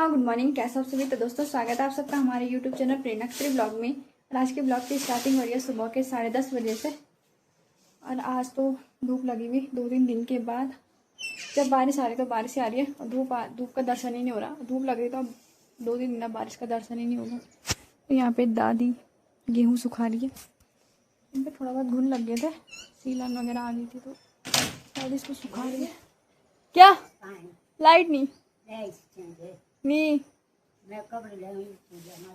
Hello good morning, कैसे आप सभी। तो दोस्तों स्वागत है आप सबका हमारे यूट्यूब चैनल प्रेरणा खत्री ब्लॉग में। और आज के ब्लॉग की स्टार्टिंग हो रही है सुबह के 10:30 बजे से। और आज तो धूप लगी हुई 2-3 दिन के बाद। जब बारिश आ रही तो बारिश आ रही है और धूप का दर्शन ही नहीं हो रहा। धूप लग रही तो अब 2-3 दिन बारिश का दर्शन ही नहीं होगा। तो यहाँ पे दादी गेहूँ सुखा रही है। इन पर थोड़ा बहुत घुन लग गए थे, सीलन वगैरह आ गई थी, तो दादी इसको सुखा रही है। क्या लाइट नहीं नहीं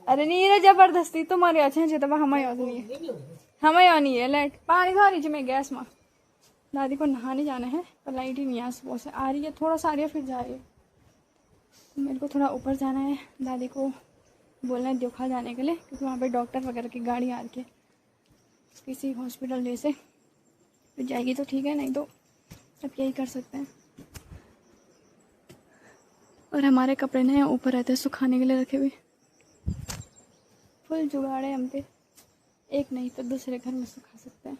अरे नहीं रे, जबरदस्ती तुम्हारे अच्छे हैं तो हमारे नहीं है लाइट। पानी खा रही मैं गैस में। दादी को नहाने जाना है पर लाइट ही नहीं है। सुबह से आ रही है, थोड़ा सा आ रही है फिर जा रही है। तो मेरे को थोड़ा ऊपर जाना है, दादी को बोलना है दिखा जाने के लिए, क्योंकि वहाँ पे डॉक्टर वगैरह की गाड़ी आ रही है किसी हॉस्पिटल जैसे। फिर जाएगी तो ठीक है, नहीं तो अब यही कर सकते हैं। और हमारे कपड़े ना यहाँ ऊपर रहते हैं सुखाने के लिए रखे हुए। फुल जुगाड़ है हम पे, एक नहीं तो दूसरे घर में सुखा सकते हैं।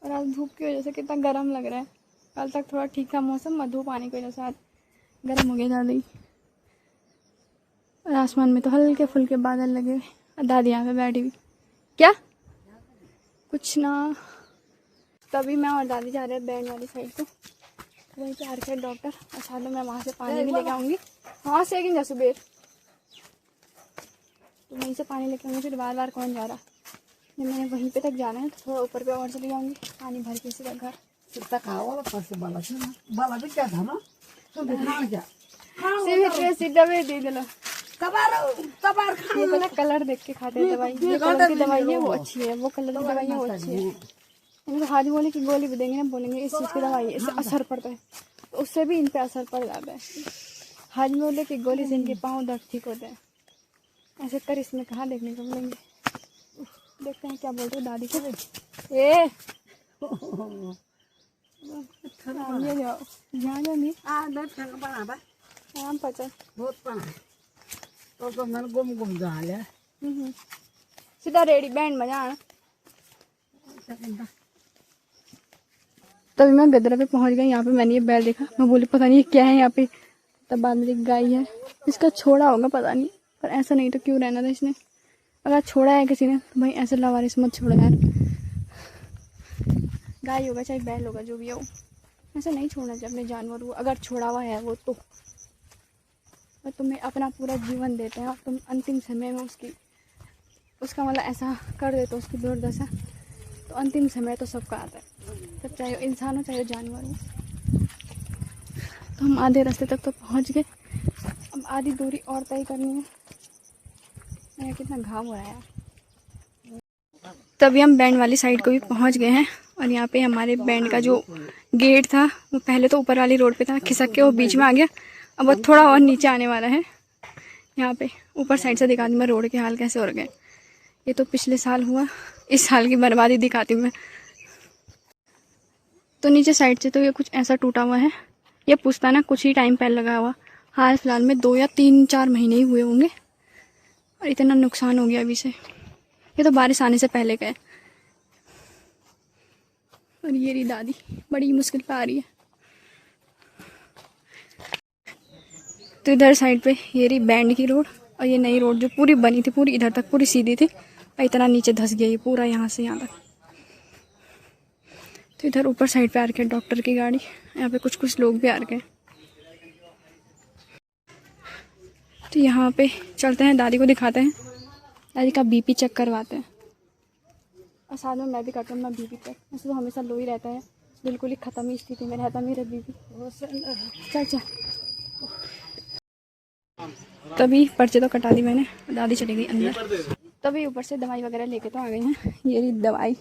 और आज धूप की वजह से कितना गर्म लग रहा है। कल तक थोड़ा ठीक था मौसम, और धूप आने की वजह से आज गर्म हो गया ज़्यादा ही। और आसमान में तो हल्के फुल्के बादल लगे हुए। और दादी यहाँ पे बैठी हुई। क्या कुछ ना। तभी मैं और दादी जा रहे हैं बैंड वाली साइड को, वहीं पे आ रखे डॉक्टर। और साथ में मैं वहाँ से पानी भी लेके आऊँगी। वहाँ से लेकिन जैसे बेर तो वहीं से पानी लेके आऊँगी। फिर बार बार कौन जा रहा। जब मैंने वहीं पे तक जाना है तो थोड़ा ऊपर पे और चली जाऊँगी, पानी भर के सीधा घर। सीधा दे दिलो ये पता कलर देख के खाते हैं दवाई। ये कलर की दवाई है वो अच्छी है, वो कलर की दवाई है वो अच्छी है। इनको हाजी बोले की गोली भी देंगे ना, बोलेंगे इस चीज़ की दवाई है, इससे असर पड़ता है, तो उससे भी इन पे असर पड़ जाता है। हाजी बोले कि गोली से इनके पाँव दर्द ठीक होते हैं। ऐसे कर इसमें कहाँ देखने को मिलेंगे। देखते हैं क्या बोलते हैं दादी को। ये जाओ जहाँ जानी आम पचा सीधा रेडी बैंड में जाना। तभी मैं गदरा पे पहुंच गई। यहाँ पे मैंने ये बैल देखा, मैं बोली पता नहीं ये क्या है यहाँ पे। तब बाद में गाय है, इसका छोड़ा होगा पता नहीं, पर ऐसा नहीं तो क्यों रहना था इसने। अगर छोड़ा है किसी ने तो भाई ऐसे लावारिस मत छोड़ो यार। गाय होगा चाहे बैल होगा जो भी हो, ऐसा नहीं छोड़ना चाहिए अपने जानवर को। अगर छोड़ा हुआ है वो तो तुम्हें अपना पूरा जीवन देते हैं और तुम अंतिम समय में उसका मतलब ऐसा कर देते हो उसकी दुर्दशा, तो अंतिम समय तो सबका आता है, तब चाहे इंसान हो चाहे जानवर हो। तो हम आधे रास्ते तक तो पहुंच गए, अब आधी दूरी और तय करनी है। मेरा कितना घाव हो रहा है यार। तभी हम बैंड वाली साइड को भी पहुंच गए हैं। और यहाँ पे हमारे बैंड का जो गेट था वो पहले तो ऊपर वाली रोड पे था, खिसक के वो बीच में आ गया। अब वो थोड़ा और नीचे आने वाला है। यहाँ पे ऊपर साइड से दिखा दूँ मैं रोड के हाल कैसे हो गए। ये तो पिछले साल हुआ, इस साल की बर्बादी दिखाती हूँ मैं। तो नीचे साइड से तो ये कुछ ऐसा टूटा हुआ है। ये पुश्ताना कुछ ही टाइम पहले लगा हुआ, हाल फिलहाल में 2 या 3-4 महीने ही हुए होंगे। और इतना नुकसान हो गया अभी से। ये तो बारिश आने से पहले का है। और ये रही दादी बड़ी मुश्किल पे आ रही है। तो इधर साइड पे ये रही बैंड की रोड, और ये नई रोड जो पूरी बनी थी पूरी इधर तक पूरी सीधी थी, और इतना नीचे धंस गया ये पूरा यहाँ से यहाँ तक। तो इधर ऊपर साइड पे आ रखे डॉक्टर की गाड़ी, यहाँ पे कुछ लोग भी आ रखे हैं। तो यहाँ पे चलते हैं, दादी को दिखाते हैं, दादी का बीपी चेक करवाते हैं। और साथ में मैं भी करता हूँ मैं बीपी चेक। वैसे तो हमेशा लो ही रहता है, बिल्कुल ही ख़त्म ही स्थिति में रहता मेरा बीपी। चल तभी पर्चे तो कटा दी मैंने, दादी चली गई अंदर। तभी ऊपर से दवाई वगैरह लेके तो आ गई हैं। ये रही दवाई,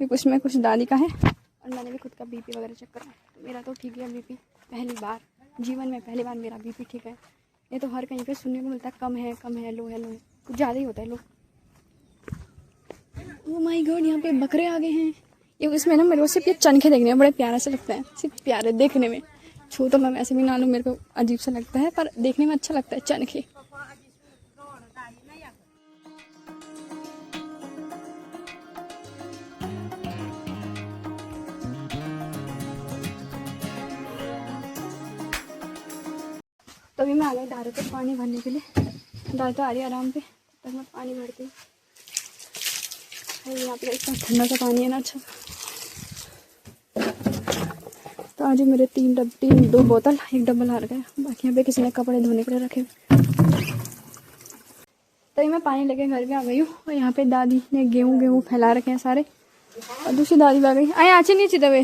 कुछ में कुछ दादी का है, और मैंने भी खुद का बीपी वगैरह चेक करा। तो मेरा तो ठीक है बीपी, पहली बार जीवन में पहली बार मेरा बीपी ठीक है। ये तो हर कहीं पे सुनने को मिलता है कम है लो है, कुछ ज़्यादा ही होता है लो। ओह माय गॉड, यहाँ पे बकरे आ गए हैं। ये इसमें ना मेरे को सिर्फ ये चनखे देखने में बड़े प्यारे से लगते हैं, सिर्फ प्यारे देखने में। छू तो मैं वैसे भी ना लूँ, मेरे को अजीब सा लगता है, पर देखने में अच्छा लगता है चनखे। तभी मैं आ गई दारू पे पानी भरने के लिए। दारू तो आ रही है आराम पे, तब मैं पानी भरती हूँ। यहाँ पे इतना ठंडा सा पानी है ना, अच्छा। तो आज मेरे 2 बोतल, 1 डब्बल हार गया। बाकी यहाँ पे किसी ने कपड़े धोने के लिए रखे। तभी मैं पानी लेके घर पे आ गई हूँ। और यहाँ पे दादी ने गेहूँ फैला रखे हैं सारे। और दूसरी दादी भी आ गई। आए आचे नीचे दबे,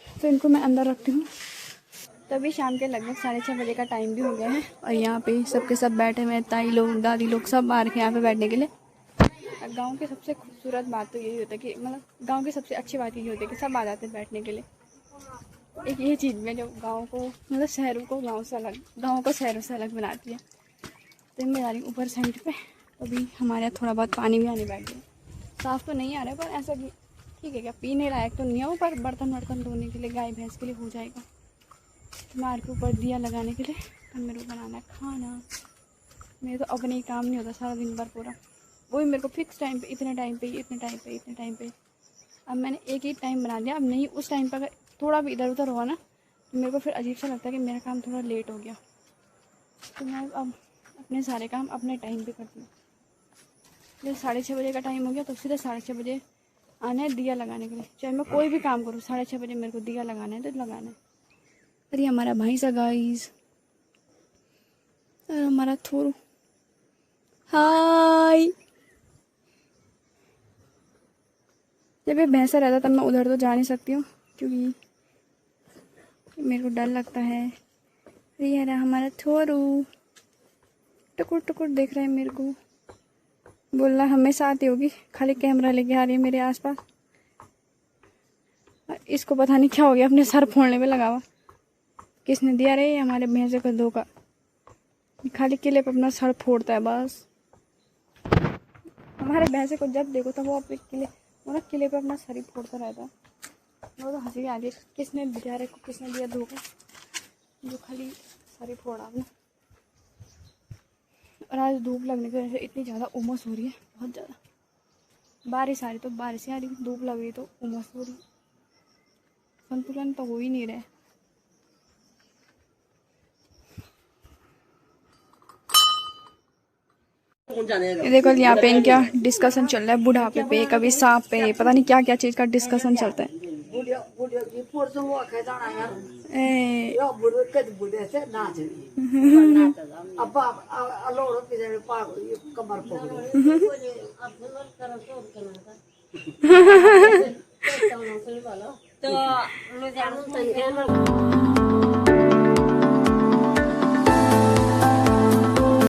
तो इनको मैं अंदर रखती हूँ। तभी शाम के लगभग 6:30 बजे का टाइम भी हो गया है। और यहाँ पे सबके सब बैठे हुए हैं, ताई लोग, दादी लोग सब आ रखे हैं यहाँ पे बैठने के लिए। और गाँव की सबसे खूबसूरत बात तो यही होता है कि मतलब गाँव की सबसे अच्छी बात यही होती है कि सब आ जाते हैं बैठने के लिए। एक ये चीज़ में जो गाँव को मतलब शहरों को गाँव को शहरों से अलग बनाती है। तो मैं जा रही हूँ ऊपर साइड पे। अभी हमारे यहाँ थोड़ा बहुत पानी भी आने बैठ गया। साफ़ तो नहीं आ रहा है, पर ऐसा कि ठीक है, क्या पीने लायक तो नहीं है वो, पर बर्तन वर्तन धोने के लिए, गाय भैंस के लिए हो जाएगा। तो मैं आर के ऊपर दिया लगाने के लिए। अब मेरे को बनाना है खाना। मेरे तो अपने ही काम नहीं होता सारा दिन भर पूरा। वही मेरे को फिक्स टाइम पे, इतने टाइम पे। अब मैंने एक ही टाइम बना दिया। अब नहीं, उस टाइम पर अगर थोड़ा भी इधर उधर हुआ ना, तो मेरे को फिर अजीब सा लगता है कि मेरा काम थोड़ा लेट हो गया। तो मैं अब अपने सारे काम अपने टाइम पे करती हूँ। जैसे 6:30 बजे का टाइम हो गया, तो सीधे 6:30 बजे आना है दिया लगाने के लिए। चाहे मैं कोई भी काम करूँ, 6:30 बजे मेरे को दिया लगाना है तो लगाना है। अरे हमारा भैंसा गाइस, और हमारा थोरू, हाय। जब ये भैंसा रहता तब मैं उधर तो जा नहीं सकती हूँ, क्योंकि मेरे को डर लगता है। अरे यार हमारा थोरू टुकुर टुकुर देख रहा है मेरे को। बोलना हमेशा आती होगी, खाली कैमरा लेके आ रही है मेरे आसपास। इसको पता नहीं क्या हो गया, अपने सर फोड़ने में लगा हुआ। किसने दिया रे हमारे भैंसे को धोखा? खाली किले पे अपना सर फोड़ता है बस। हमारे भैंसे को जब देखो तो वो अपने किले पे अपना सर ही फोड़ता रहता है। वो तो हंसी आ रही है, किसने बेचारे को किसने दिया धोखा, जो खाली सर ही फोड़ा अपना। और आज धूप लगने की वजह से इतनी ज़्यादा उमस हो रही है, बहुत ज़्यादा। बारिश आ रही तो बारिश आ रही, धूप लग रही तो उमस हो रही। संतुलन तो हो ही नहीं रहा। ये देखो यहाँ पे इनका डिस्कशन चल रहा है, बुढ़ापे पे, कभी सांप पे, पता नहीं क्या क्या चीज़ का डिस्कशन चलता है।